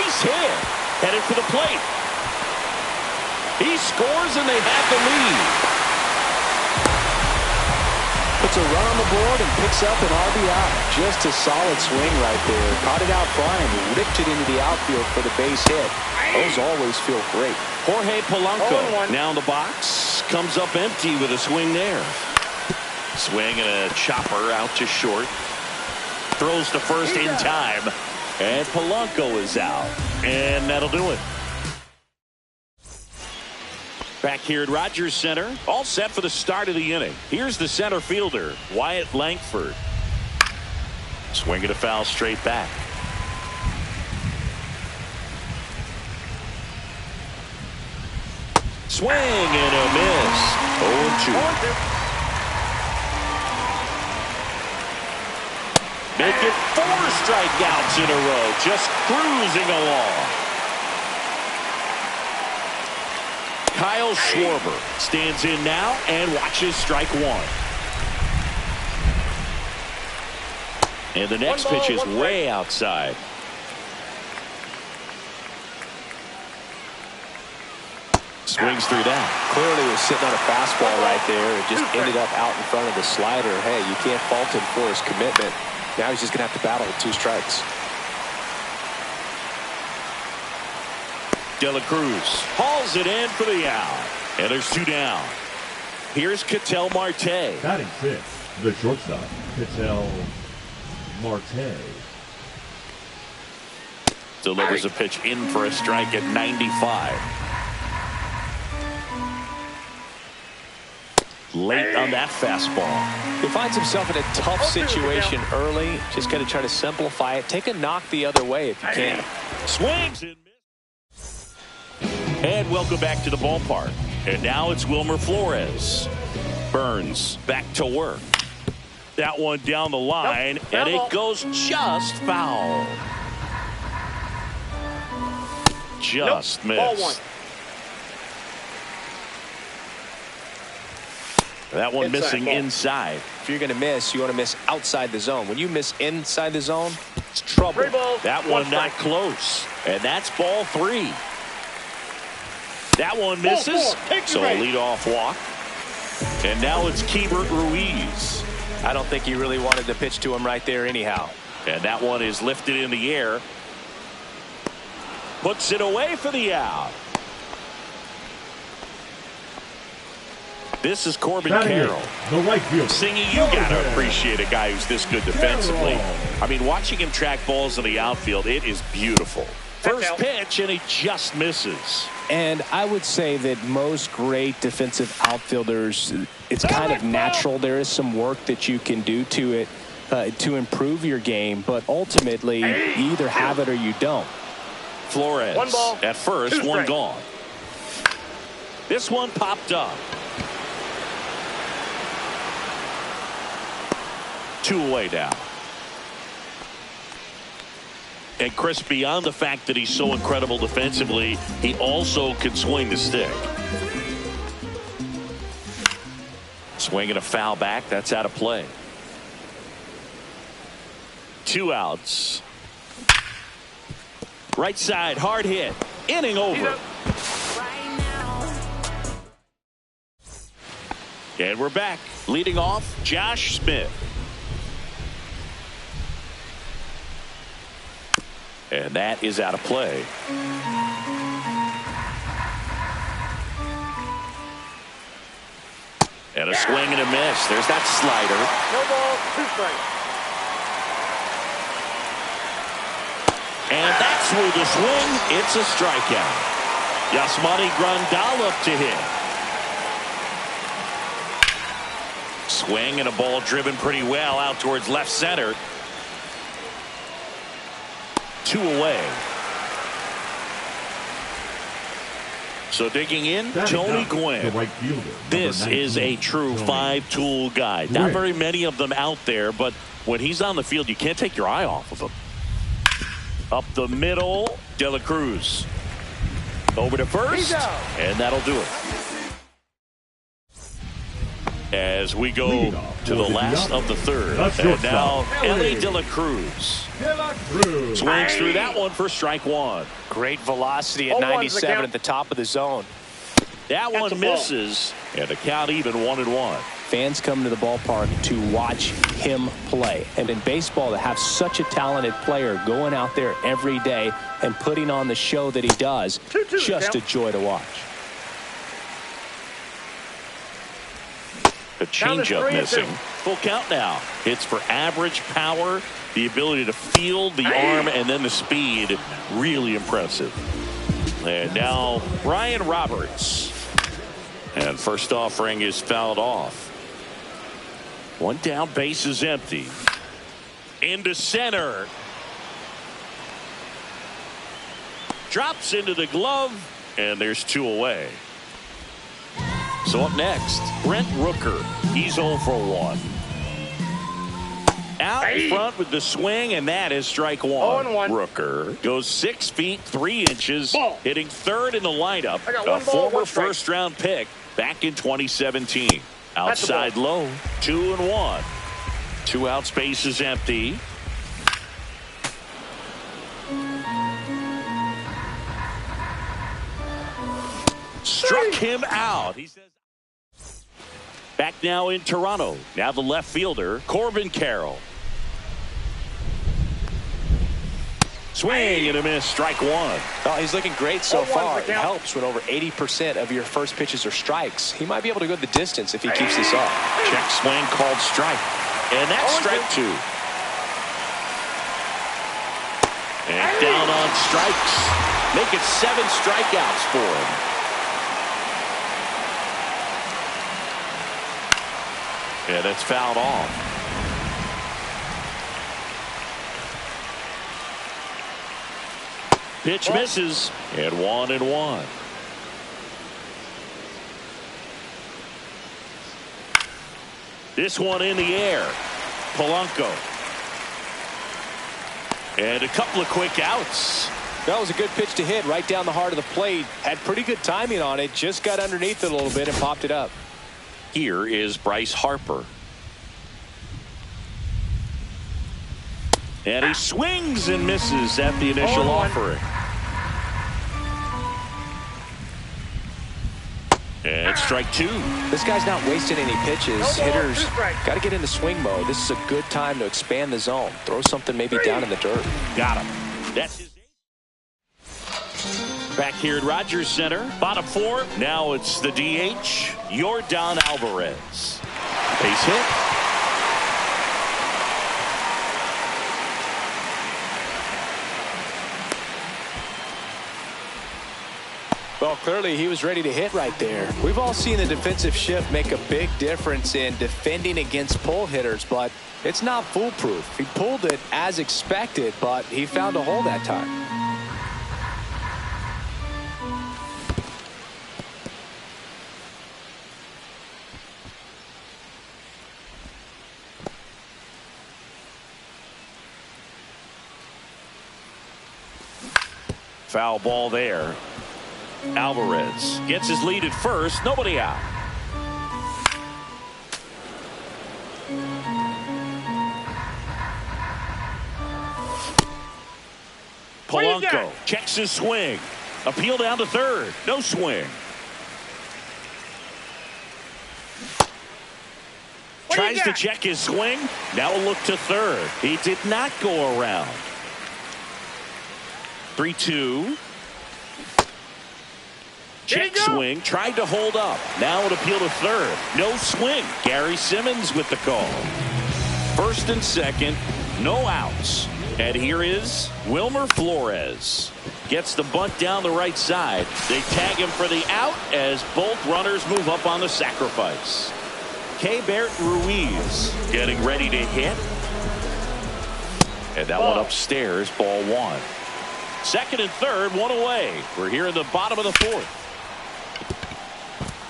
base hit. Headed for the plate. He scores and they have the lead. Puts a run on the board and picks up an RBI. Just a solid swing right there. Caught it out flying, ripped it into the outfield for the base hit. Those always feel great. Jorge Polanco now in the box. Comes up empty with a swing there. Swing and a chopper out to short. Throws to first in time. And Polanco is out. And that'll do it. Back here at Rogers Center, all set for the start of the inning. Here's the center fielder, Wyatt Langford. Swing and a foul straight back. Swing and a miss. 0-2. Make it 4 strikeouts in a row, just cruising along. Kyle Schwarber stands in now and watches strike one. And the next pitch is way outside. Swings through that. Clearly was sitting on a fastball right there. It just ended up out in front of the slider. Hey, you can't fault him for his commitment. Now he's just going to have to battle with 2 strikes. De La Cruz hauls it in for the out. And there's 2 down. Here's Ketel Marte. Batting 6th, the shortstop, Ketel Marte. Delivers a pitch in for a strike at 95. Late on that fastball. He finds himself in a tough situation early. Just got to try to simplify it. Take a knock the other way if you can. Swings and misses. And welcome back to the ballpark. And now it's Wilmer Flores. Burns back to work. That one down the line, and it goes just foul. Just missed. That one missing inside. If you're going to miss, you want to miss outside the zone. When you miss inside the zone, it's trouble. That one not close. And that's ball 3. That one misses. So a leadoff walk. And now it's Keibert Ruiz. I don't think he really wanted to pitch to him right there anyhow. And that one is lifted in the air. Puts it away for the out. This is Corbin Carroll. The right fielder. Singy, you got to appreciate a guy who's this good defensively. I mean, watching him track balls in the outfield, it is beautiful. First pitch, and he just misses. And I would say that most great defensive outfielders, it's kind of natural. There is some work that you can do to it to improve your game, but ultimately, you either have it or you don't. Flores at first, 1 gone. This one popped up. 2 away now. And Chris, beyond the fact that he's so incredible defensively, he also can swing the stick. Swinging a foul back. That's out of play. 2 outs. Right side, hard hit. Inning over. And we're back. Leading off, Josh Smith. And that is out of play. And a swing and a miss. There's that slider. No ball, 2 strikes. And that's through the swing. It's a strikeout. Yasmani Grandal up to hit. Swing and a ball driven pretty well out towards left center. 2 away. So digging in, Tony Gwynn. Right fielder, this is a true 5-tool guy. Not very many of them out there, but when he's on the field, you can't take your eye off of him. Up the middle, De La Cruz. Over to first, and that'll do it. As we go to the last of the third. And now Ellie De La Cruz. Swings through that one for strike one. Great velocity at 97 at the top of the zone. That one misses. And the count even 1-1. Fans come to the ballpark to watch him play. And in baseball, to have such a talented player going out there every day and putting on the show that he does, just a joy to watch. The changeup missing. Full count now. Hits for average power, the ability to field the arm, and then the speed. Really impressive. And now Ryan Roberts. And first offering is fouled off. One down, base is empty. Into center. Drops into the glove, and there's 2 away. So up next, Brent Rooker. He's 0 for 1. Out in front with the swing, and that is strike one. 0-1. Rooker goes 6 feet 3 inches, hitting third in the lineup. A ball, former 1 strike. first-round pick back in 2017. Outside low, 2-1. 2 out, space is empty. Struck him out. He says. Back now in Toronto. Now the left fielder, Corbin Carroll. Swing and a miss, strike one. Oh, he's looking great so 0-1 far. the It count. helps when over 80% of your first pitches are strikes. He might be able to go the distance if he keeps this up. Check swing called strike. And that's strike 2. And down on strikes. Make it 7 strikeouts for him. Yeah, that's fouled off. Pitch misses. And 1-1. This one in the air. Polanco. And a couple of quick outs. That was a good pitch to hit right down the heart of the plate. Had pretty good timing on it. Just got underneath it a little bit and popped it up. Here is Bryce Harper. And he swings and misses at the initial offering. And strike 2. This guy's not wasting any pitches. No ball, Hitters 2 strikes. got to get into swing mode. This is a good time to expand the zone. Throw something maybe down in the dirt. Got him. That's his. Back here at Rogers Center, bottom 4. Now it's the DH, Yordan Alvarez. Base hit. Well, clearly he was ready to hit right there. We've all seen the defensive shift make a big difference in defending against pull hitters, but it's not foolproof. He pulled it as expected, but he found a hole that time. Foul ball there. Alvarez gets his lead at first. Nobody out. Polanco checks his swing. Appeal down to third. No swing. Tries to check his swing. Now a look to third. He did not go around. 3-2. Check swing, tried to hold up. Now an appeal to third. No swing. Gary Simmons with the call. First and second, no outs. And here is Wilmer Flores. Gets the bunt down the right side. They tag him for the out as both runners move up on the sacrifice. Keibert Ruiz getting ready to hit. And that one upstairs, ball 1. Second and third, 1 away. We're here in the bottom of the 4th.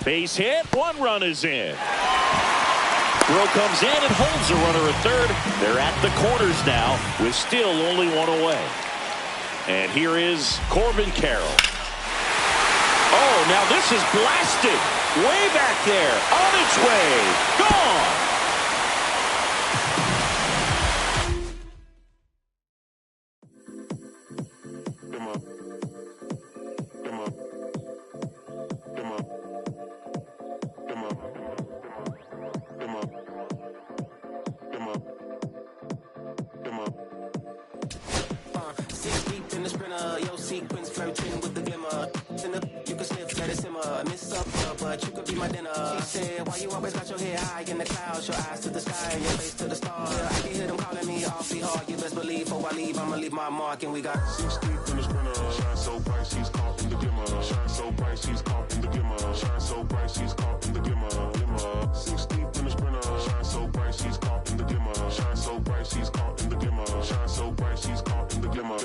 Base hit, 1 run is in. Throw comes in and holds the runner at third. They're at the corners now with still only 1 away. And here is Corbin Carroll. Oh, now this is blasted. Way back there. On its way. Gone. Sequence flirting with the glimmer. You can sniff, let it simmer. Miss up, but you could be my dinner. She said, why you always got your head high in the clouds? Your eyes to the sky and your face to the stars. Yeah, I can hear them calling me awfully hard. You best believe before I leave, I'ma leave my mark. And we got 6 deep in the sprinter. Shine so bright, she's caught in the glimmer. Shine so bright, she's caught in the glimmer. Shine so bright, she's caught in the glimmer. 6 deep in the sprinter. Shine so bright, she's caught in the glimmer. Shine so bright, she's caught in the glimmer. Shine so bright, she's caught in the glimmer.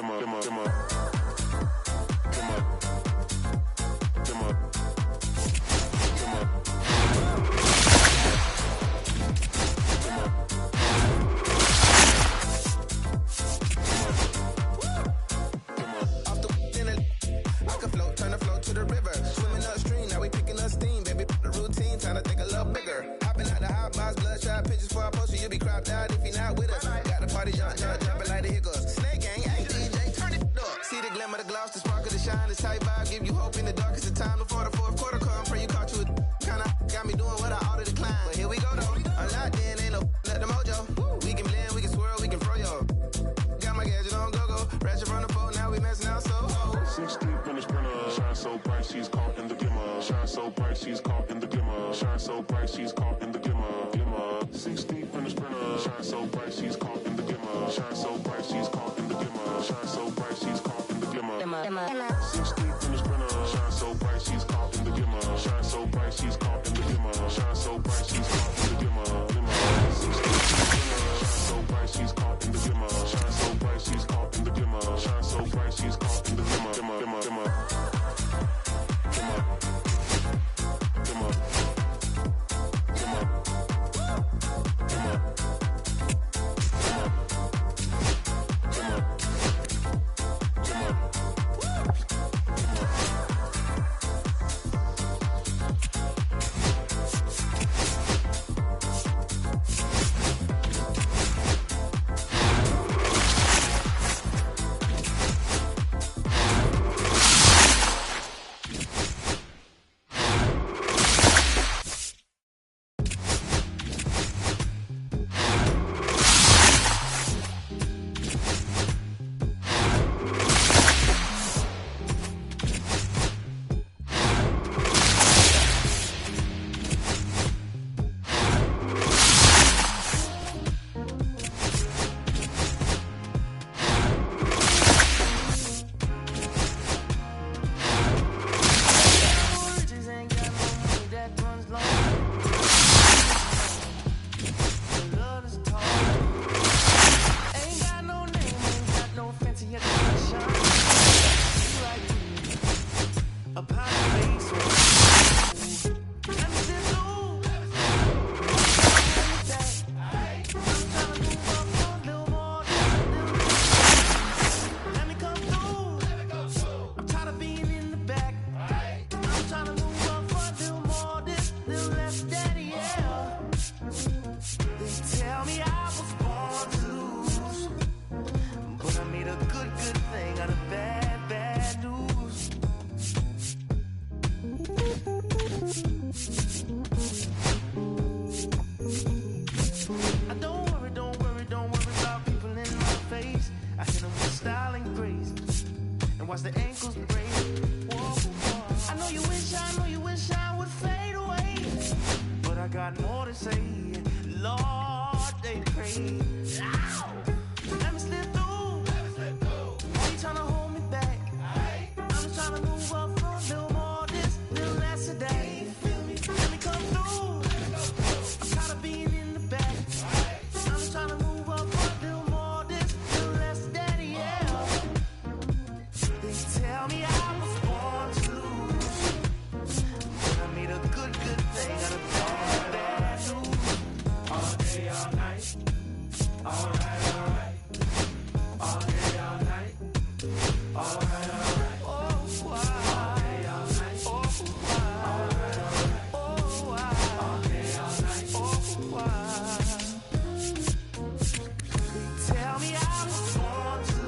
Tell me I was born to,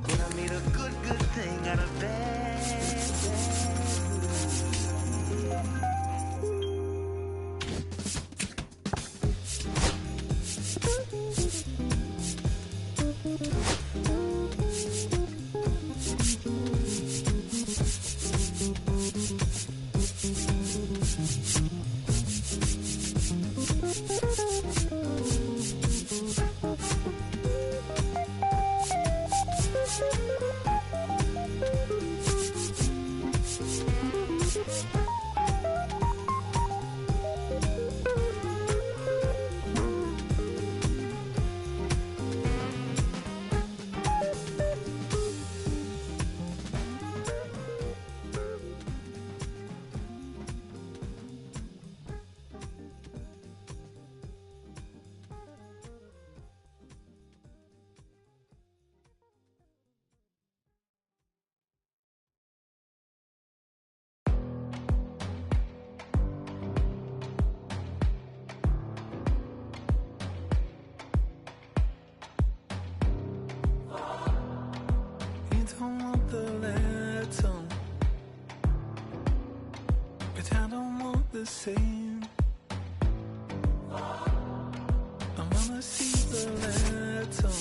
but I made a good thing out of bad. The same. I wanna see the lights on.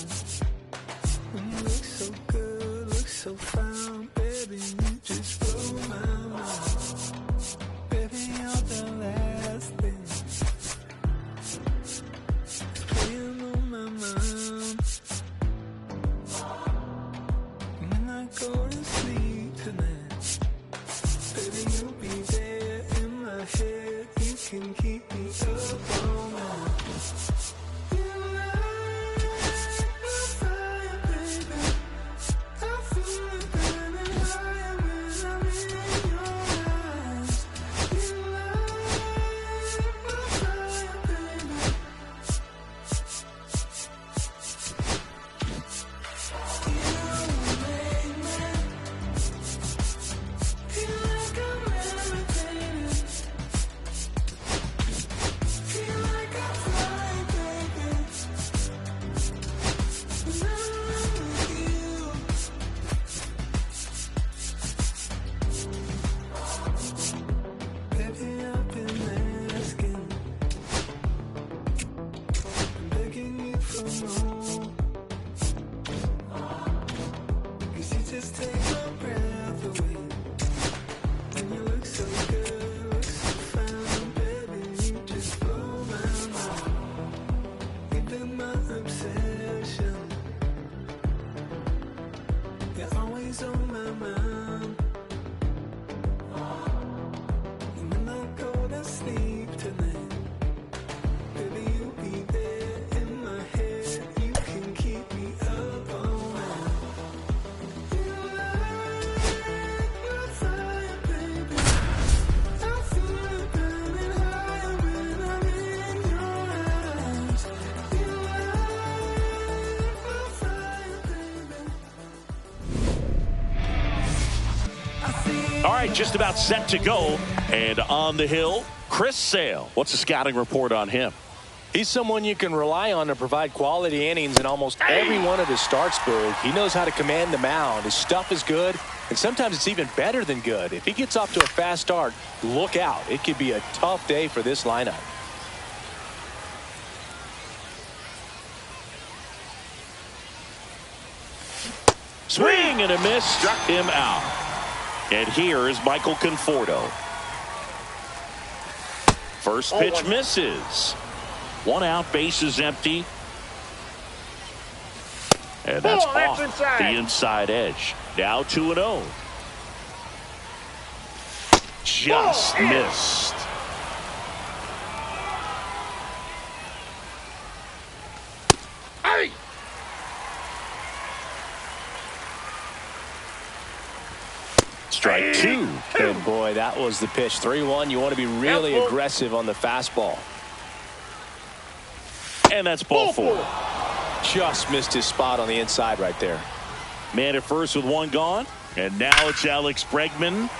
When you look so good, look so fine, baby, you just blow my mind. Baby, you're the last thing that's playing on my mind. When I go to sleep tonight, baby, you'll be there in my head. You can keep me up all night. You light my fire, baby. I feel it burning higher when I'm in your eyes. You light my fire, baby. You make me feel like I'm levitating. Feel like I'm flying, baby. When I'm with you. Baby, I've been asking, begging you for more. 'Cause you just take my breath away. And you look so good, look so fine, baby, you just blow my mind. You've been my obsession. You're always on my mind. And when I go to sleep tonight, baby, you'll be there in my head. You can keep me up all night. You light my fire, baby. I feel it burning higher when I'm in your eyes. You light my fire, baby. I see. All right, just about set to go. And on the hill, Chris Sale. What's the scouting report on him? He's someone you can rely on to provide quality innings in almost every one of his starts, Boog. He knows how to command the mound. His stuff is good, and sometimes it's even better than good. If he gets off to a fast start, look out. It could be a tough day for this lineup. Swing and a miss, struck him out. And here is Michael Conforto. First pitch misses. One out, bases empty. And that's off the inside edge. Now 2-0. Just missed. Strike two. And boy, that was the pitch. 3-1. You want to be really aggressive on the fastball. And that's ball four. Just missed his spot on the inside right there. Man at first with one gone. And now it's Alex Bregman.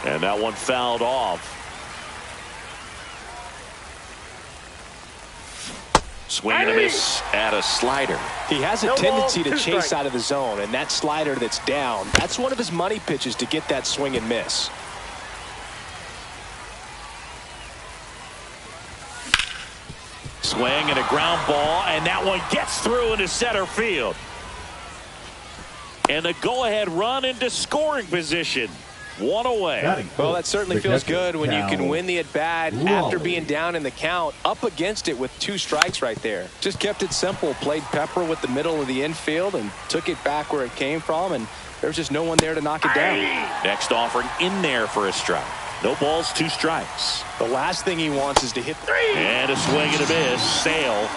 And that one fouled off. Swing and a miss at a slider. He has a No tendency ball, to two chase strikes. out of the zone, and that slider that's down, that's one of his money pitches to get that swing and miss. Swing and a ground ball, and that one gets through into center field. And the go-ahead run into scoring position. One away. Well, that certainly feels good when you can win the at-bat after being down in the count, up against it with 2 strikes right there. Just kept it simple, played pepper with the middle of the infield, and took it back where it came from, and there was just no one there to knock it down. Next offering in there for a strike. No balls, 2 strikes. The last thing he wants is to hit 3. And a swing and a miss. Sale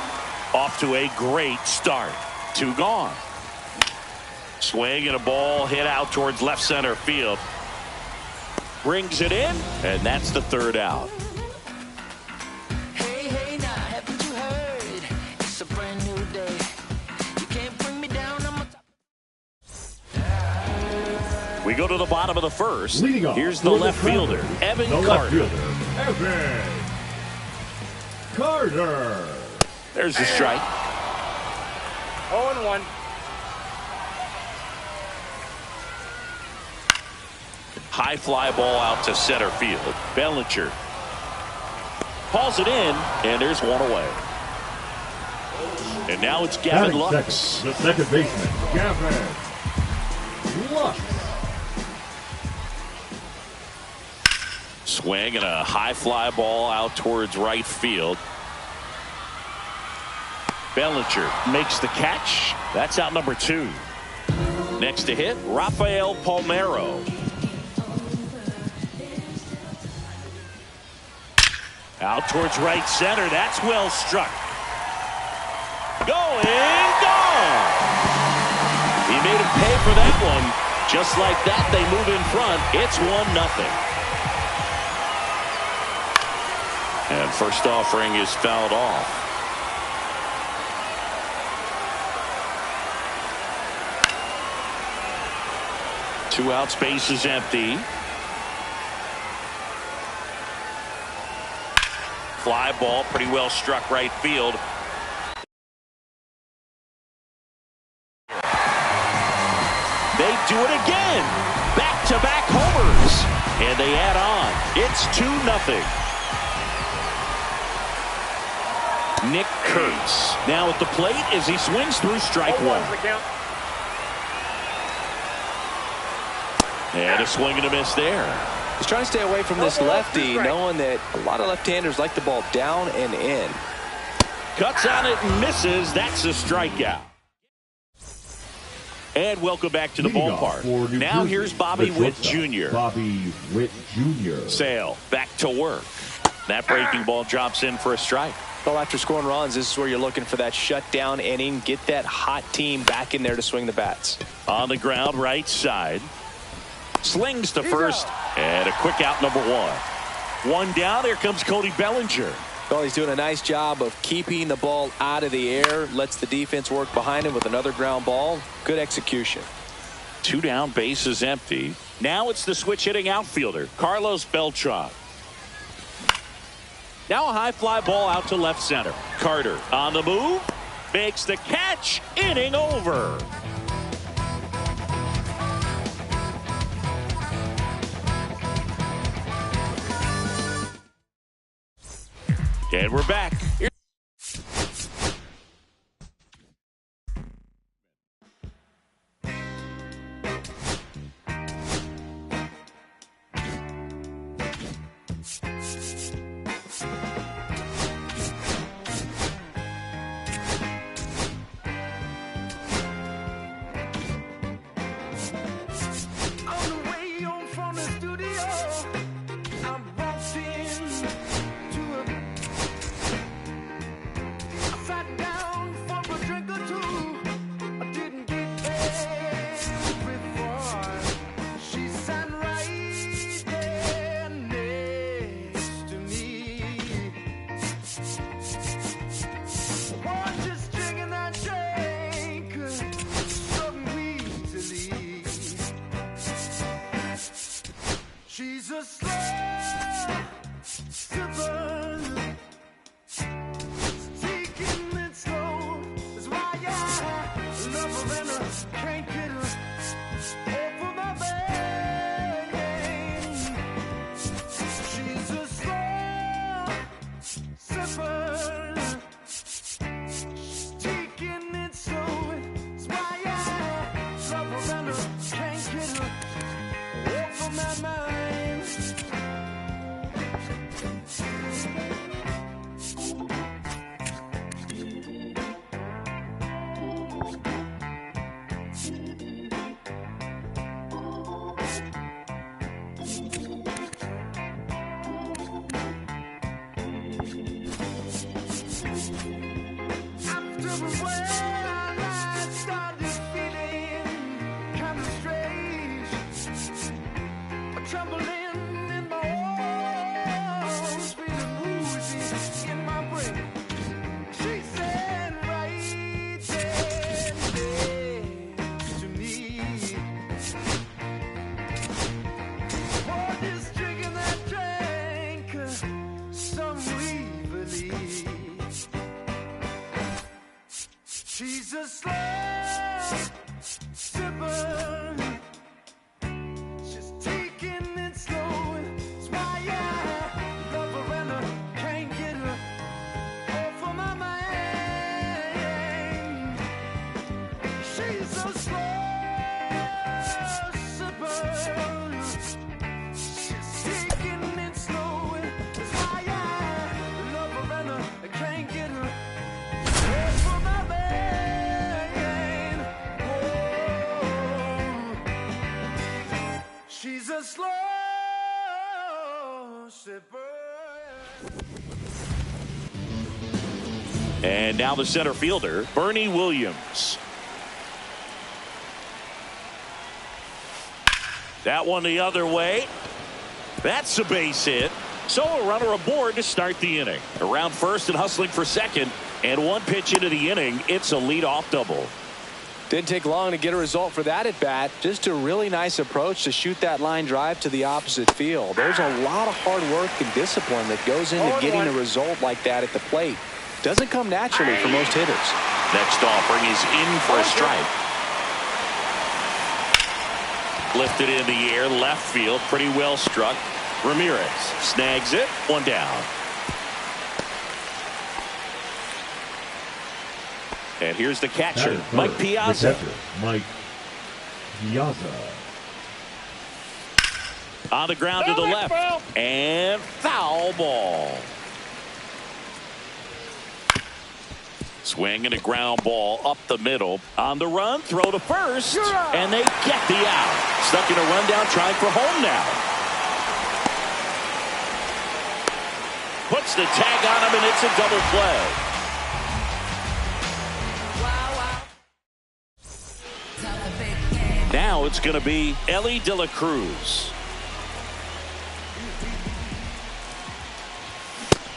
off to a great start. 2 gone. Swing and a ball hit out towards left center field. Brings it in, and that's the 3rd out. Hey, hey, now, haven't you heard? It's a brand new day. You can't bring me down. I'm a top. We go to the bottom of the 1st. Leading off Here's the for left Cardinals, fielder, Evan the Carter. left fielder, Evan Carter. There's the strike. 0-1. High fly ball out to center field. Bellinger hauls it in, and there's 1 away. And now it's Gavin Batting Lux. second, the second baseman, Gavin Lux. Swing and a high fly ball out towards right field. Bellinger makes the catch. That's out number 2. Next to hit, Rafael Palmeiro. Out towards right center. That's well struck. Going, gone. He made him pay for that one. Just like that, they move in front. It's 1-0. And first offering is fouled off. Two out, space is empty. Fly ball, pretty well struck right field. They do it again. Back-to-back homers. And they add on. It's 2-0. Nick Kurtz now at the plate as he swings through strike 1. The count. And a swing and a miss there. He's trying to stay away from this lefty, knowing that a lot of left-handers like the ball down and in. Cuts on it and misses. That's a strikeout. And welcome back to the Leading off ballpark. for New Now Jersey, here's Bobby the Witt shortstop, Jr. Bobby Witt Jr. Sale back to work. That breaking ball drops in for a strike. Well, after scoring runs, this is where you're looking for that shutdown inning. Get that hot team back in there to swing the bats. On the ground, right side. Slings to first, and a quick out, number 1. 1 down, here comes Cody Bellinger. Well, he's doing a nice job of keeping the ball out of the air. Lets the defense work behind him with another ground ball. Good execution. 2 down, base is empty. Now it's the switch hitting outfielder, Carlos Beltran. Now a high fly ball out to left center. Carter on the move, makes the catch, inning over. And we're back. On the way home from the studio, I'm walking to a can't get her off of my brain. She's a slow sipper. She's taking it slow. That's why I love her and I can't get her off of my mind. She's a slow sipper. She's taking it slow. That's why I love her and I can't get her off of my mind. She's a slow sipper. She's taking it slow. That's why I love her and I can't get her off of my mind. She's a slow sipper. And now the center fielder, Bernie Williams. That one the other way. That's a base hit. So a runner aboard to start the inning. Around first and hustling for second. And one pitch into the inning, it's a leadoff double. Didn't take long to get a result for that at bat. Just a really nice approach to shoot that line drive to the opposite field. There's a lot of hard work and discipline that goes into getting a result like that at the plate. Doesn't come naturally for most hitters. Next offering is in for a strike. Lifted in the air, left field, pretty well struck. Ramirez snags it, one down. And here's the catcher, Mike Piazza. Mike Piazza. On the ground to the left. And foul ball. Swing and a ground ball up the middle. On the run, throw to first. And they get the out. Stuck in a rundown, trying for home now. Puts the tag on him, and it's a double play. Now it's going to be Ellie De La Cruz.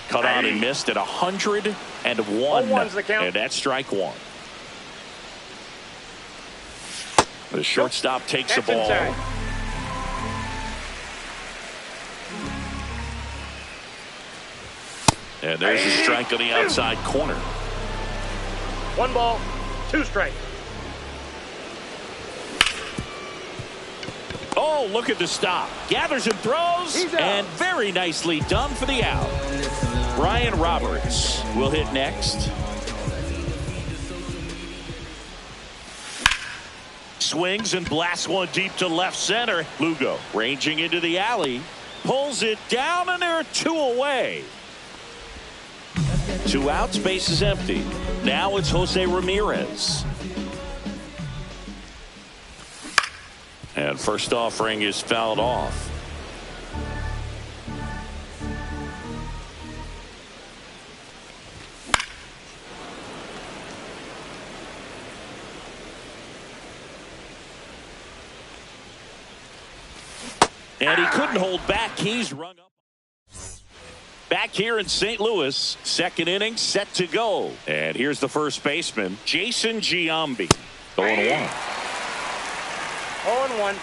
Cut on and missed at 101. And that's strike one. The shortstop takes the ball. And there's a strike on the outside corner. 1 ball, 2 strikes. Oh, look at the stop. Gathers and throws. And very nicely done for the out. Brian Roberts will hit next. Swings and blasts one deep to left center. Lugo ranging into the alley. Pulls it down, and there are 2 away. 2 outs, base is empty. Now it's Jose Ramirez. And first offering is fouled off. And he couldn't hold back. He's rung up. Back here in St. Louis, second inning set to go. And here's the first baseman, Jason Giambi. 0-1. 0-1.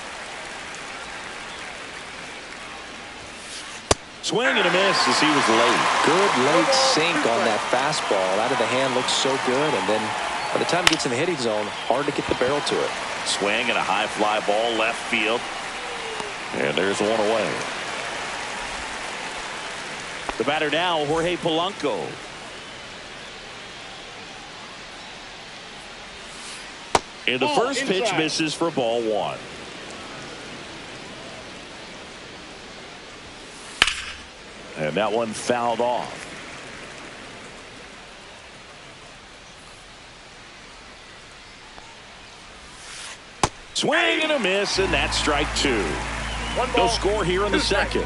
Swing and a miss as he was late. Good late sink on that fastball. Out of the hand, looks so good, and then By the time it gets in the hitting zone, hard to get the barrel to it. Swing and a high fly ball left field. And there's one away. The batter now, Jorge Polanco. And the first pitch misses for ball one. And that one fouled off. Swing and a miss, and that's strike two. No score here in the second.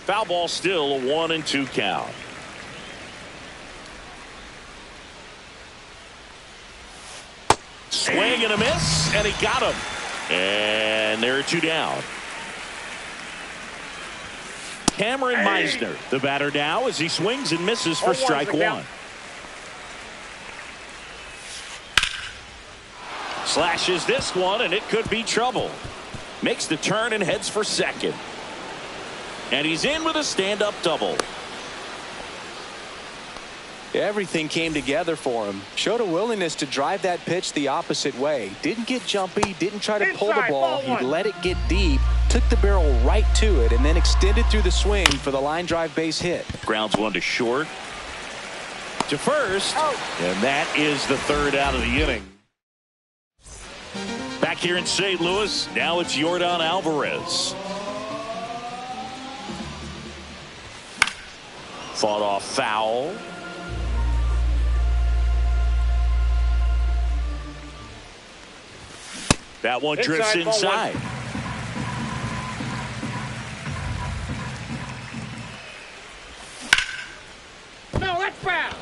Foul ball, still a 1-2 count. Swing and a miss, and he got him. And there are two down. Cameron Meisner, the batter now, as he swings and misses for strike one. Slashes this one, and it could be trouble. Makes the turn and heads for second. And he's in with a stand-up double. Everything came together for him. Showed a willingness to drive that pitch the opposite way. Didn't get jumpy, didn't try to pull the ball. He let it get deep, took the barrel right to it, and then extended through the swing for the line drive base hit. Grounds one to short. To first. And that is the third out of the inning. Back here in St. Louis, now it's Yordan Alvarez. Fought off foul. That one drifts inside. No, that's foul.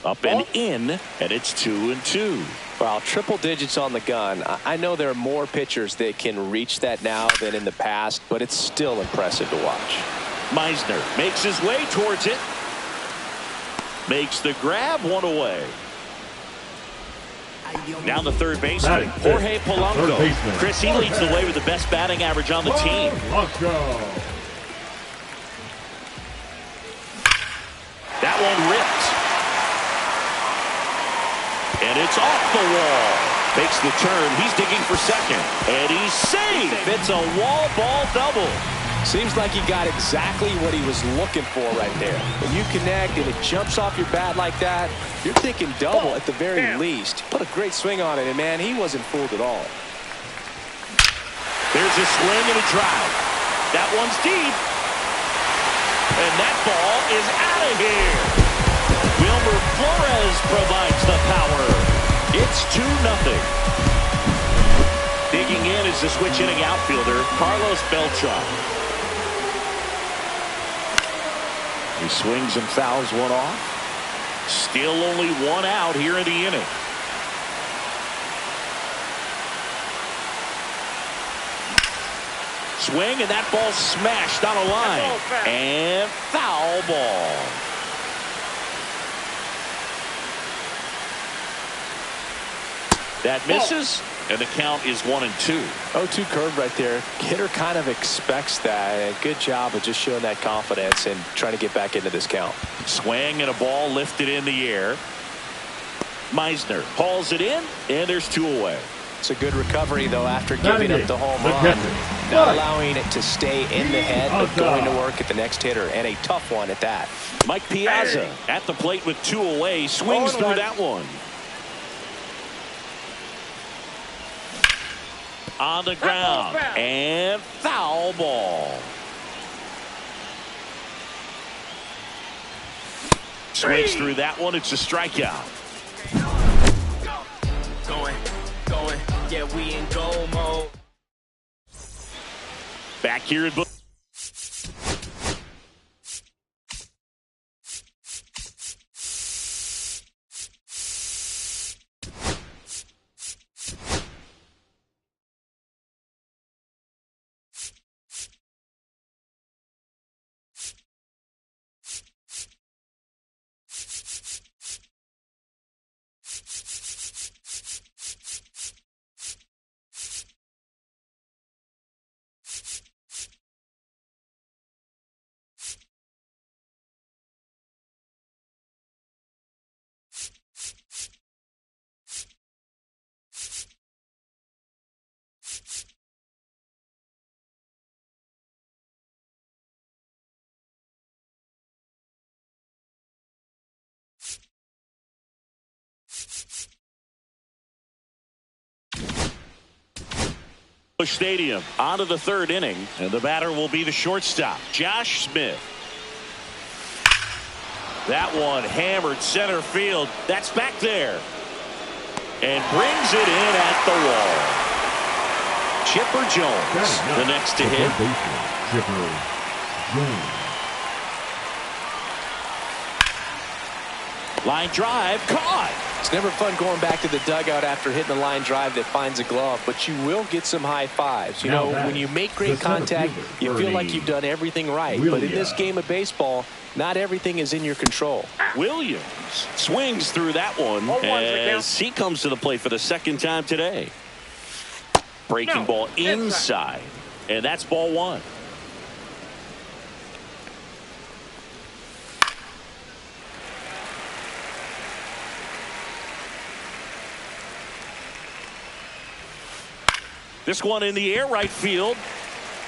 Up and in, and it's 2-2. Wow, triple digits on the gun. I know there are more pitchers that can reach that now than in the past, but it's still impressive to watch. Meisner makes his way towards it. Makes the grab, one away. Down the third baseman, Jorge Polanco. Chris, he leads the way with the best batting average on the team. That one ripped. And it's off the wall. Makes the turn. He's digging for second. And he's safe. It's a wall ball double. Seems like he got exactly what he was looking for right there. When you connect and it jumps off your bat like that, you're thinking double at the very least. Put a great swing on it, and man, he wasn't fooled at all. There's a swing and a drive. That one's deep. And that ball is out of here. Wilmer Flores provides the power. It's 2-0. Digging in is the switch inning outfielder, Carlos Beltran. He swings and fouls one off. Still only one out here in the inning. Swing, and that ball smashed on a line. And foul ball. That misses, and the count is 1-2. 0-2 curve right there. Hitter kind of expects that. And good job of just showing that confidence and trying to get back into this count. Swing and a ball lifted in the air. Meisner hauls it in, and there's two away. It's a good recovery, though, after giving up the home run. Not allowing it to stay in the head, but going to work at the next hitter, and a tough one at that. Mike Piazza at the plate with two away. Swings through that one. On the ground, and foul ball. Swings through that one. It's a strikeout. Going, yeah, we in goal mode. Back here at Stadium on to the third inning, and the batter will be the shortstop, Josh Smith. That one hammered center field. That's back there. And brings it in at the wall. Chipper Jones, the next to hit. Chipper Jones. Line drive, caught. It's never fun going back to the dugout after hitting a line drive that finds a glove, but you will get some high fives. You know, when you make great contact, you feel like you've done everything right. But in this game of baseball, not everything is in your control. Williams swings through that one as he comes to the plate for the second time today. Breaking ball inside, and that's ball one. This one in the air, right field.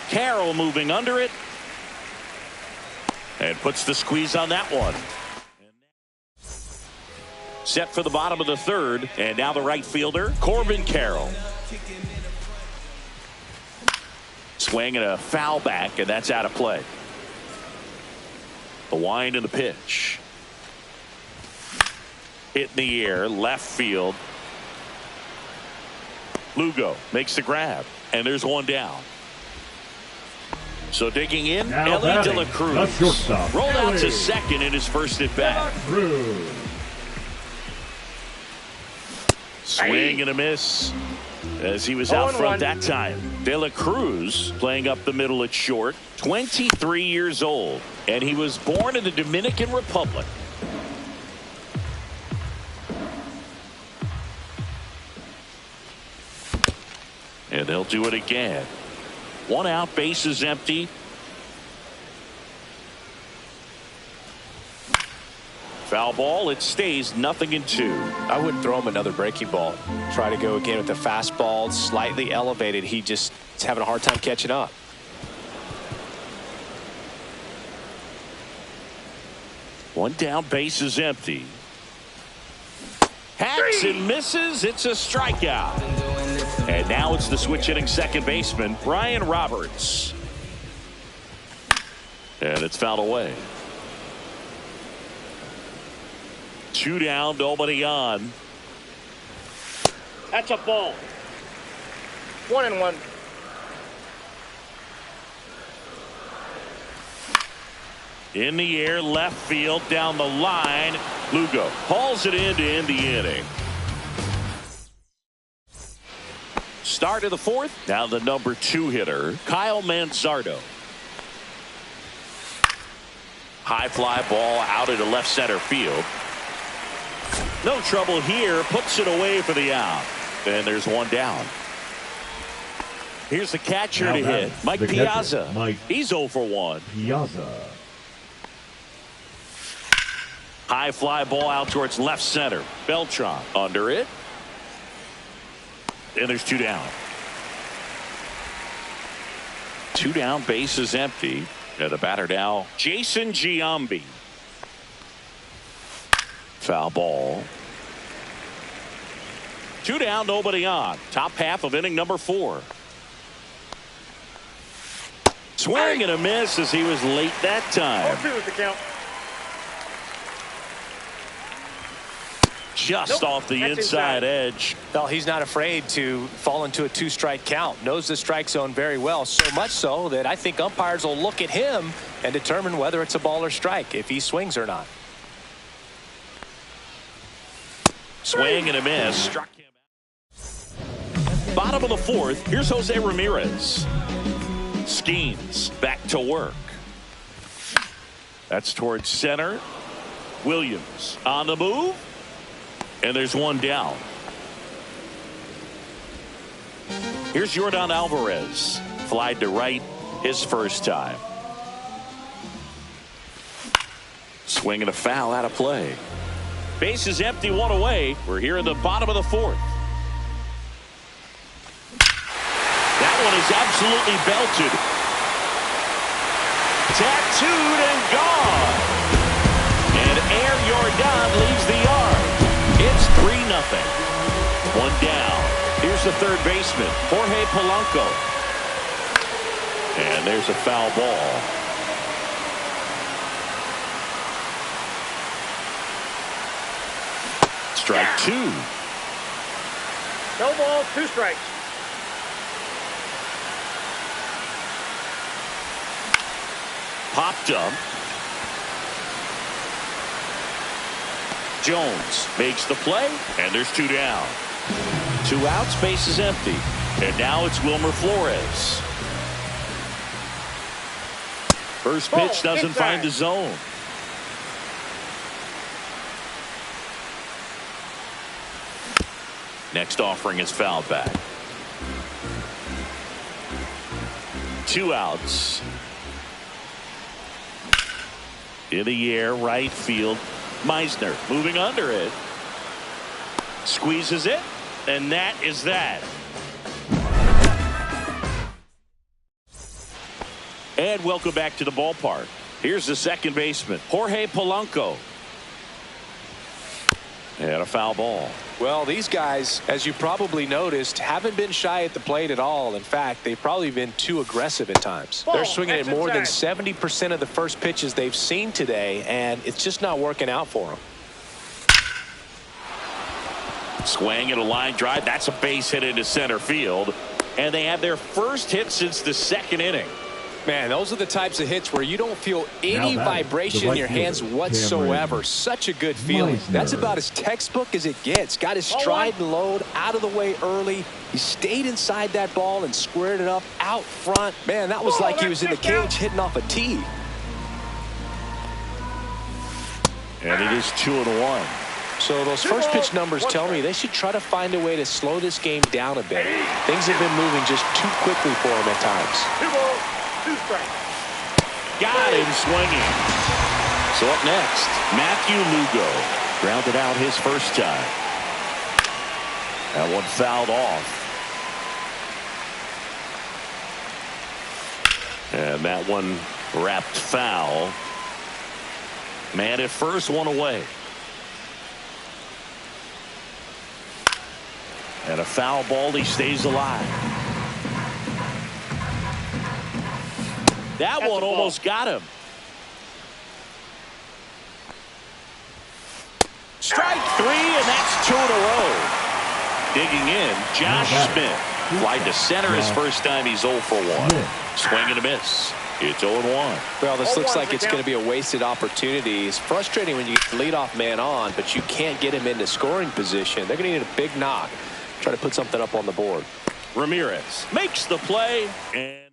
Carroll moving under it. And puts the squeeze on that one. Set for the bottom of the third. And now the right fielder, Corbin Carroll. Swing and a foul back, and that's out of play. The wind and the pitch. Hit in the air, left field. Lugo makes the grab, and there's one down. So digging in, Ellie De La Cruz rolled out to second in his first at bat. Swing and a miss as he was out front that time. De La Cruz playing up the middle at short, 23 years old, and he was born in the Dominican Republic. And they'll do it again. One out, bases empty. Foul ball, it stays 0-2. I wouldn't throw him another breaking ball. Try to go again with the fastball, slightly elevated. He just is having a hard time catching up. One down, bases empty. Hacks and misses. It's a strikeout. And now it's the switch hitting second baseman, Brian Roberts. And it's fouled away. 2 down, nobody on. That's a ball. 1-1. In the air, left field, down the line. Lugo hauls it in to end the inning. Start of the fourth. Now the number 2 hitter, Kyle Manzardo. High fly ball out into left center field. No trouble here. Puts it away for the out. And there's one down. Here's the catcher to hit, Mike Piazza. He's 0 for 1. Piazza. High fly ball out towards left center. Beltran under it. And there's 2 down. 2 down, base is empty. And the batter now, Jason Giambi. Foul ball. 2 down, nobody on. Top half of inning number 4. Swing and a miss as he was late that time. 0-2 is the count. Just off the inside edge. Well, he's not afraid to fall into a 2-strike count. Knows the strike zone very well. So much so that I think umpires will look at him and determine whether it's a ball or strike, if he swings or not. Swing and a miss. Struck him out. Bottom of the fourth. Here's Jose Ramirez. Skeens back to work. That's towards center. Williams on the move. And there's one down. Here's Yordan Alvarez. Flied to right his first time. Swing and a foul out of play. Base is empty, 1 away. We're here in the bottom of the fourth. That one is absolutely belted. Tattooed and gone. And Air Yordan leaves the yard. It's 3-0. One down. Here's the third baseman, Jorge Polanco. And there's a foul ball. Strike two. No balls, 2 strikes. Popped up. Jones makes the play, and there's 2 down. 2 outs, base is empty. And now it's Wilmer Flores. First pitch doesn't find the zone. Next offering is fouled back. 2 outs. In the air, right field. Meisner moving under it. Squeezes it, and that is that. And welcome back to the ballpark. Here's the second baseman, Jorge Polanco. And a foul ball. Well, these guys, as you probably noticed, haven't been shy at the plate at all. In fact, they've probably been too aggressive at times. They're swinging at more than 70% of the first pitches they've seen today, and it's just not working out for them. Swing and a line drive. That's a base hit into center field. And they have their first hit since the second inning. Man, those are the types of hits where you don't feel any vibration in your hands whatsoever. Such a good feeling. That's about as textbook as it gets. Got his stride and load out of the way early. He stayed inside that ball and squared it up out front. Man, that was like he was in the cage hitting off a tee. And it is 2-1. So those first pitch numbers tell me they should try to find a way to slow this game down a bit. Things have been moving just too quickly for him at times. 2 balls, 2 strikes. Got him swinging. So up next, Matthew Lugo. Grounded out his first time. That one fouled off. And that one wrapped foul. Man at first, one away. And a foul ball, he stays alive. That one almost got him. Strike 3, and that's 2 in a row. Digging in, Josh Smith. Flied to center his first time. He's 0 for 1. Swing and a miss. It's 0-1. Well, this looks like it's going to be a wasted opportunity. It's frustrating when you get the leadoff man on, but you can't get him into scoring position. They're going to need a big knock. Try to put something up on the board. Ramirez makes the play and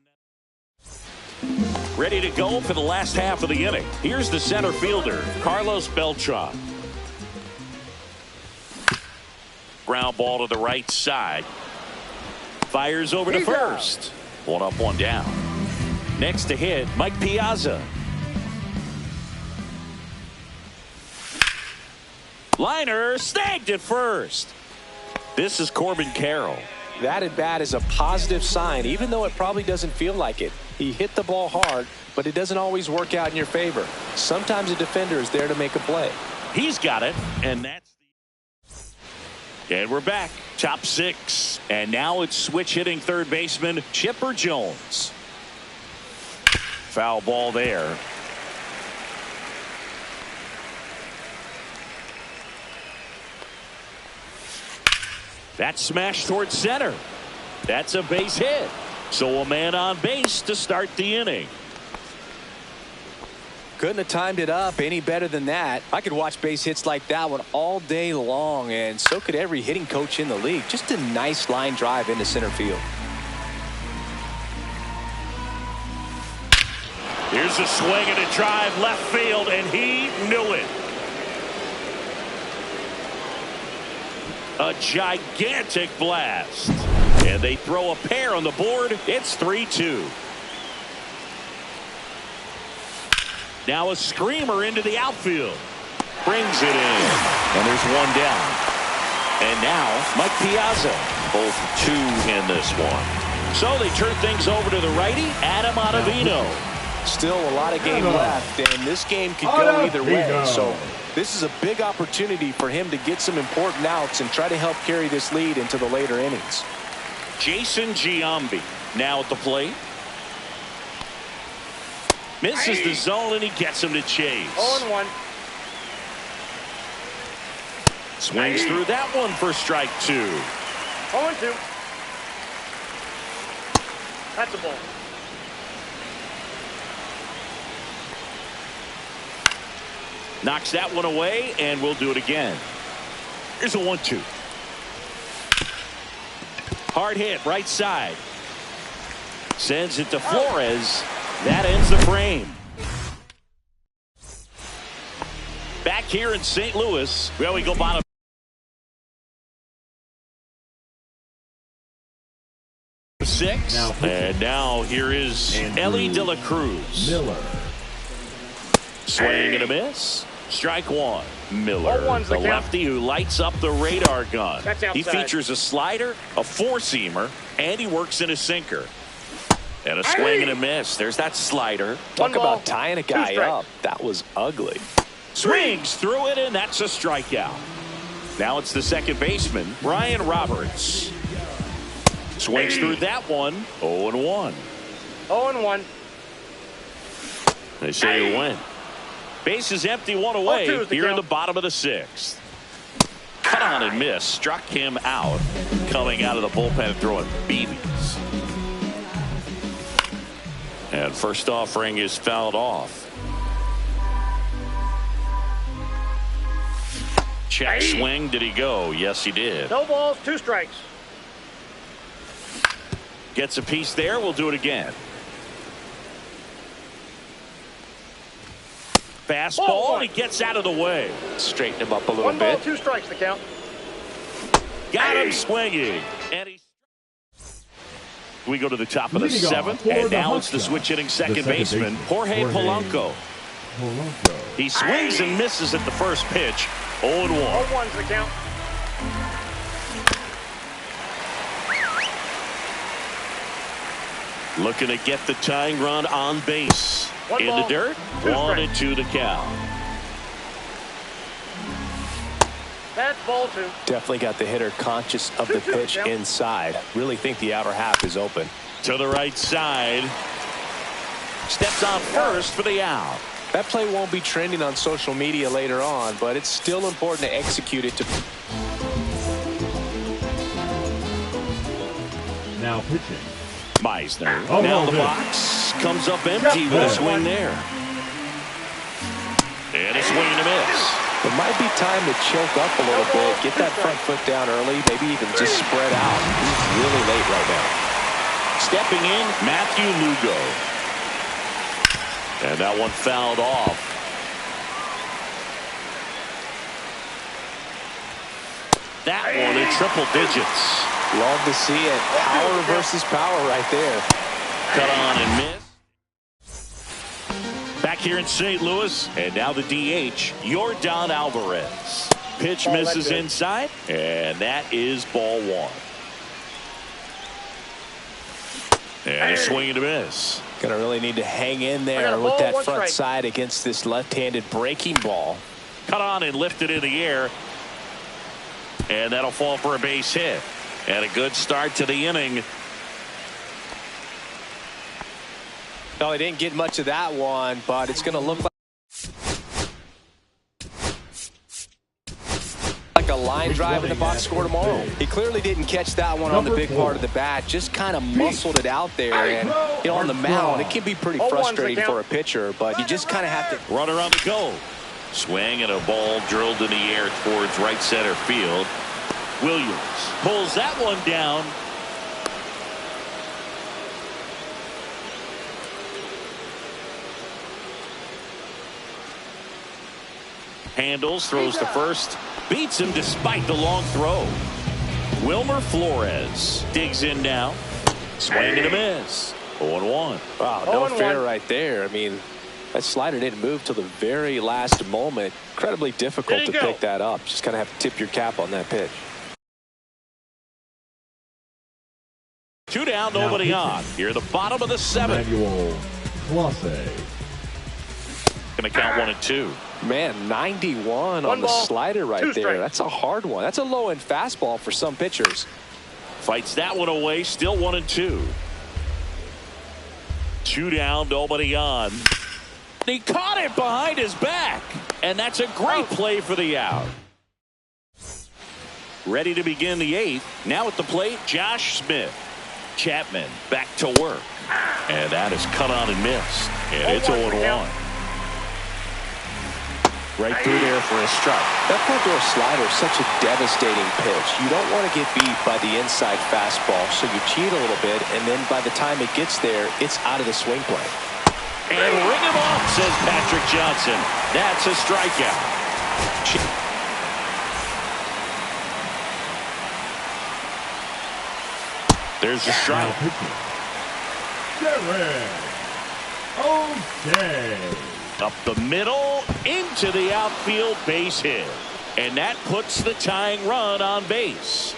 ready to go for the last half of the inning. Here's the center fielder, Carlos Beltran. Ground ball to the right side. Fires over to first. 1 up, 1 down. Next to hit, Mike Piazza. Liner snagged at first. This is Corbin Carroll. That at bat is a positive sign, even though it probably doesn't feel like it. He hit the ball hard, but it doesn't always work out in your favor. Sometimes a defender is there to make a play. He's got it, and that's the... And we're back. Top 6. And now it's switch hitting third baseman Chipper Jones. Foul ball there. That's smashed towards center. That's a base hit. So a man on base to start the inning. Couldn't have timed it up any better than that. I could watch base hits like that one all day long, and so could every hitting coach in the league. Just a nice line drive into center field. Here's a swing and a drive left field, and he knew it. A gigantic blast. And they throw a pair on the board. It's 3-2. Now a screamer into the outfield. Brings it in. And there's 1 down. And now Mike Piazza. Both 2 in this one. So they turn things over to the righty, Adam Ottavino. Still a lot of game left, and this game could go either way. So this is a big opportunity for him to get some important outs and try to help carry this lead into the later innings. Jason Giambi now at the plate. Misses the zone, and he gets him to chase. 0-1. Swings through that one for strike 2. 0-2. That's a ball. Knocks that one away, and we'll do it again. Here's a 1-2. Hard hit, right side. Sends it to Flores. That ends the frame. Back here in St. Louis, well, we go bottom. Six. And now here is Ellie De La Cruz. Miller. Swing and a miss. Strike 1. Miller, 0-1's the the count. lefty who lights up the radar gun. That's outside. He features a slider, a four-seamer, and he works in a sinker. And a swing and a miss. There's that slider. Talk ball, about tying a 2 guy strikes. up. That was ugly. Swings through it, and that's a strikeout. Now it's the second baseman, Brian Roberts. Swings through that one. 0-1. 0-1. They say you win. Base is empty, one away 0-2 is the here in count. the bottom of the 6th. Cut on and miss. Struck him out. Coming out of the bullpen throwing BBs. And first offering is fouled off. Check swing. Did he go? Yes, he did. No balls, 2 strikes. Gets a piece there. We'll do it again. Fastball, and he gets out of the way. Straighten him up a little 1 ball, bit. 2 strikes the count. Got him swinging. And we go to the top of the Leading off 7th, for and the now it's the Hawks, switch-hitting second the second baseman, baseman, Jorge Jorge Polanco. He swings and misses at the first pitch. 0-1. 0-1's the count. Looking to get the tying run on base. 1 In ball, the dirt, 2 1-2 strikes. the count. That's ball 2. Definitely got the hitter conscious of the 2-2 pitch count. inside. Really think the outer half is open. To the right side. Steps on first for the out. That play won't be trending on social media later on, but it's still important to execute it. Now pitching. Meisner. Oh, Now no, the good. box comes up empty with a swing there. And a swing and a miss. It might be time to choke up a little bit, get that front foot down early, maybe even just spread out. He's really late right now. Stepping in, Matthew Lugo. And that one fouled off. That one in triple digits. Love to see it. Power versus power right there. Cut on and miss. Back here in St. Louis, and now the DH, Yordan Alvarez. Pitch Oh, misses that's good. inside, and that is ball 1. And a swing and a miss. Gonna really need to hang in I got there a with ball, that 1 front strike. side against this left-handed breaking ball. Cut on and lifted in the air. And that'll fall for a base hit. And a good start to the inning. No, he didn't get much of that one, but it's going to look like a line drive in the box score tomorrow. He clearly didn't catch that one on the big part of the bat, just kind of muscled it out there. And, you know, on the mound, it can be pretty 0-1's the frustrating count. for a pitcher, but you just kind of have to. Runner on the go. Swing and a ball drilled in the air towards right center field. Williams pulls that one down. Handles, throws to first, beats him despite the long throw. Wilmer Flores digs in now. Swing and a miss. 0-1. Wow, no 0-1. fair right there. I mean, that slider didn't move till the very last moment. Incredibly difficult There to you go. pick that up. Just kind of have to tip your cap on that pitch. 2 down, Now nobody pitching. on. Here at the bottom of the 7th. Manuel Clase. Going to count 1 and 2. Man, 91 1 on the ball, slider right 2 there. strikes. That's a hard one. That's a low-end fastball for some pitchers. Fights that one away. Still 1-2. 2 down, nobody on. He caught it behind his back. And that's a great play for the out. Ready to begin the 8th. Now at the plate, Josh Smith. Chapman back to work. And that is cut on and missed. And it's 0-1. Right through there for a strike. That front-door slider is such a devastating pitch. You don't want to get beat by the inside fastball, so you cheat a little bit, and then by the time it gets there, it's out of the swing plane. And ring him off, says Patrick Johnson. That's a strikeout. There's the strike. Okay. Up the middle, into the outfield, base hit. And that puts the tying run on base.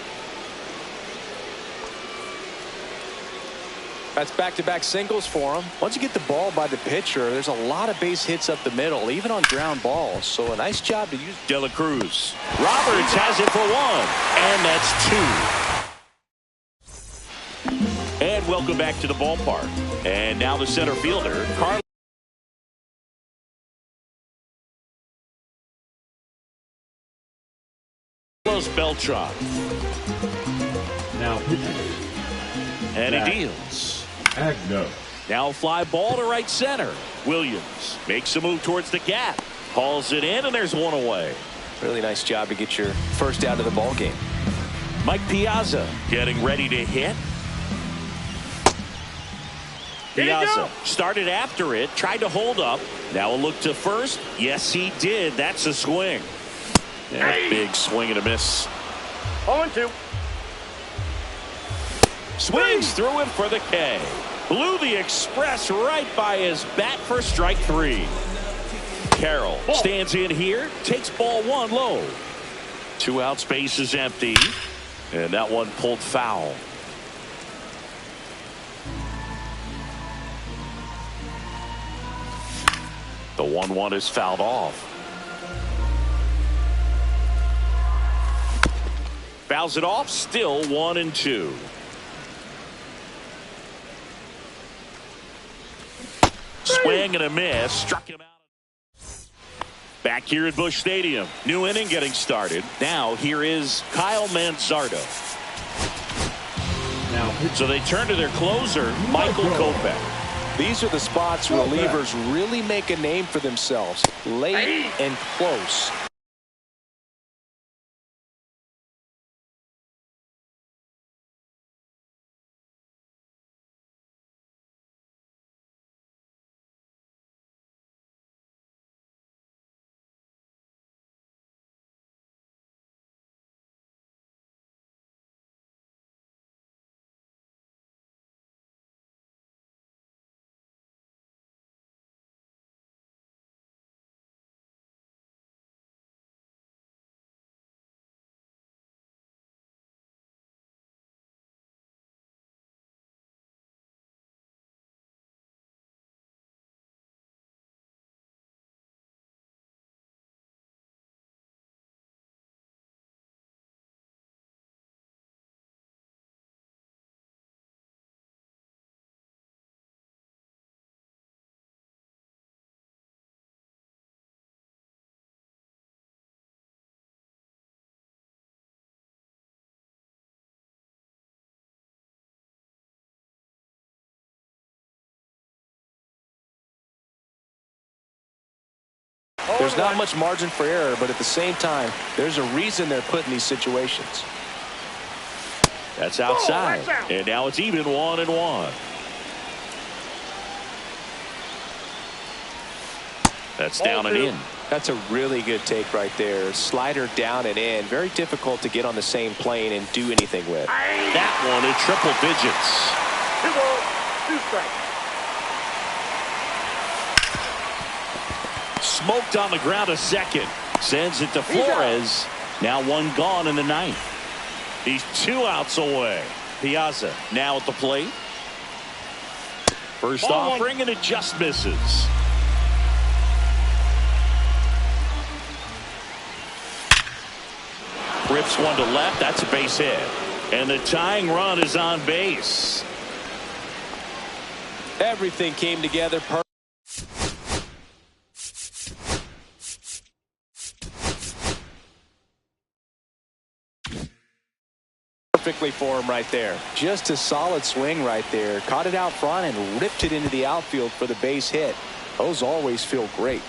That's back-to-back singles for him. Once you get the ball by the pitcher, there's a lot of base hits up the middle, even on ground balls. So a nice job to use. De La Cruz. Roberts has it for 1. And that's 2. And welcome back to the ballpark. And now the center fielder, Carlos Beltran. Now pitching. And he deals. Agno. Now fly ball to right center. Williams makes a move towards the gap. Hauls it in, and there's 1 away. Really nice job to get your first out of the ball game. Mike Piazza getting ready to hit. Piazza started after it, tried to hold up. Now a look to first. Yes, he did. That's a swing. Yeah, big swing and a miss. 0-2. Swings through it for the K. Blew the express right by his bat for strike 3. Carroll stands in here, takes ball 1 low. 2 outs, base is empty. And that one pulled foul. The 1-1 is fouled off. Fouls it off, still 1-2. Swing and a miss, struck him out. Back here at Busch Stadium, new inning getting started. Now here is Kyle Manzardo. Now So they turn to their closer, Michael Kopech. These are the spots where relievers really make a name for themselves. Late and close. There's not much margin for error, but at the same time, there's a reason they're put in these situations. That's outside. That's out. And now it's even 1-1. That's down and in. That's a really good take right there. Slider down and in. Very difficult to get on the same plane and do anything with. That one in triple digits. 2 balls, 2 strikes. Smoked on the ground a second. Sends it to Flores. Now 1 gone in the 9th. He's 2 outs away. Piazza now at the plate. First offering, and it just misses. Rips one to left. That's a base hit. And the tying run is on base. Everything came together perfectly for him right there. Just a solid swing right there. Caught it out front and ripped it into the outfield for the base hit. Those always feel great.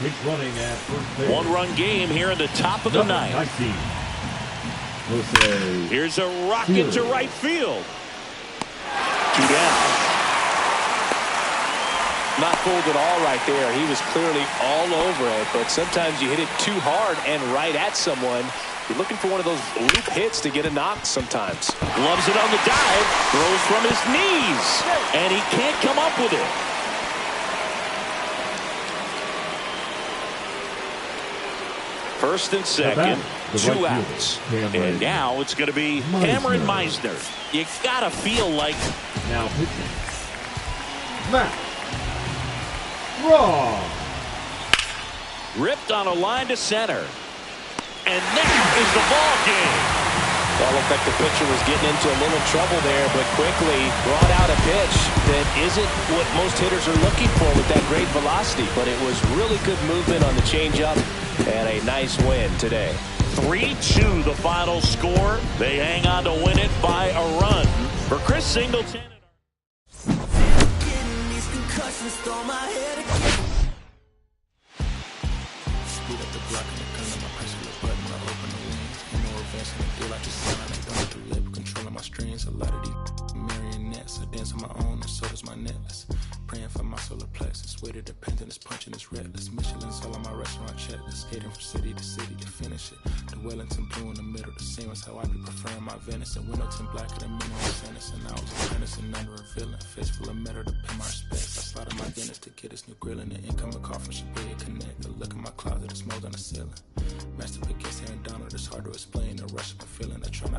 He's running at first base. One-run game here in the top of the ninth. Here's a rocket to right field. 2 down. Not fooled at all right there. He was clearly all over it, but sometimes you hit it too hard and right at someone. You're looking for one of those loop hits to get a knock sometimes. Loves it on the dive. Throws from his knees. And he can't come up with it. First and second, 2 outs. And now it's going to be Cameron Meisner. You got to feel like... Now pitching. Matt Raw. Ripped on a line to center. And that is the ball game. Well, looked like the pitcher was getting into a little trouble there, but quickly brought out a pitch that isn't what most hitters are looking for with that great velocity. But it was really good movement on the changeup and a nice win today. 3-2 the final score. They hang on to win it by a run. For Chris Singleton. A lot of these marionettes. I dance on my own, and so does my necklace. Praying for my solar plexus. Way to dependent is punching is reckless. Michelin's all on my restaurant checklist. Skating from city to city to finish it. The Wellington blue in the middle. The same as how I be preferring my venison. Windowton blacker than minimum sentence. And I was a apprentice and under a villain. Face full of metal to pay my respects. I slotted my Guinness to get this new grill. And the incoming call from Shabria Connect. The look in my closet is mold on the ceiling. Master against Aaron Donald. It's hard to explain. The rush of a feeling. I try not to